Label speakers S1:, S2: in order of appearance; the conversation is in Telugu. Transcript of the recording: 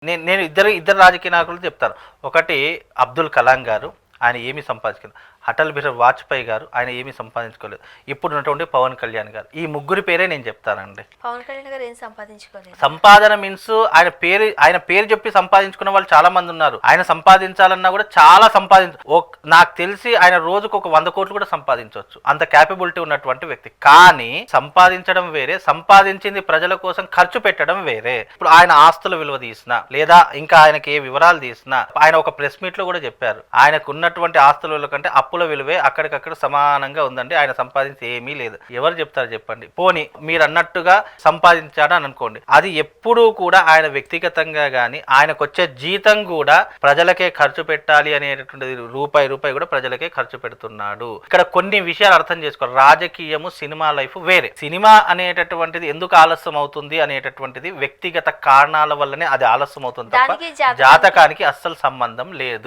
S1: నేను ఇద్దరు రాజకీయ నాయకులు చెప్తాను. ఒకటి అబ్దుల్ కలాం గారు, ఆయన ఏమీ సంపాదించుకోలేదు. అటల్ బిహారీ వాజ్పేయి గారు, ఆయన ఏమీ సంపాదించుకోలేదు. ఇప్పుడు ఉన్నటువంటి పవన్ కళ్యాణ్ గారు, ఈ ముగ్గురి పేరే నేను చెప్తానండి.
S2: పవన్ కళ్యాణ్ గారు ఏం సంపాదించుకోలేదు.
S1: సంపాదన మీన్స్ ఆయన పేరు చెప్పి సంపాదించుకున్న వాళ్ళు చాలా మంది ఉన్నారు. ఆయన సంపాదించాలన్నా కూడా చాలా నాకు తెలిసి ఆయన రోజుకు ఒక 100 కోట్లు కూడా సంపాదించవచ్చు, అంత క్యాపబిలిటీ ఉన్నటువంటి వ్యక్తి. కానీ సంపాదించడం వేరే, సంపాదించింది ప్రజల కోసం ఖర్చు పెట్టడం వేరే. ఇప్పుడు ఆయన ఆస్తుల విలువ తీసినా, లేదా ఇంకా ఆయనకి ఏ వివరాలు తీసినా, ఆయన ఒక ప్రెస్ మీట్ లో కూడా చెప్పారు, ఆయనకు ఉన్నటువంటి ఆస్తుల విలువ కంటే అప్పుల విలువే అక్కడికక్కడ సమానంగా ఉందండి, ఆయన సంపాదించి ఏమీ లేదు. ఎవరు చెప్తారు చెప్పండి? పోనీ మీరు అన్నట్టుగా సంపాదించాడు అని అనుకోండి, అది ఎప్పుడూ కూడా ఆయన వ్యక్తిగతంగా కానీ ఆయనకు వచ్చే జీతం కూడా ప్రజలకే ఖర్చు పెట్టాలి అనేటటువంటిది, రూపాయి కూడా ప్రజలకే ఖర్చు పెడుతున్నాడు. ఇక్కడ కొన్ని విషయాలు అర్థం చేసుకోవాలి. రాజకీయము, సినిమా లైఫ్ వేరే. సినిమా అనేటటువంటిది ఎందుకు ఆలస్యం అవుతుంది అనేటటువంటిది వ్యక్తిగత కారణాల వల్లనే అది ఆలస్యం అవుతుంది తప్ప జాతకానికి అస్సలు సంబంధం లేదు.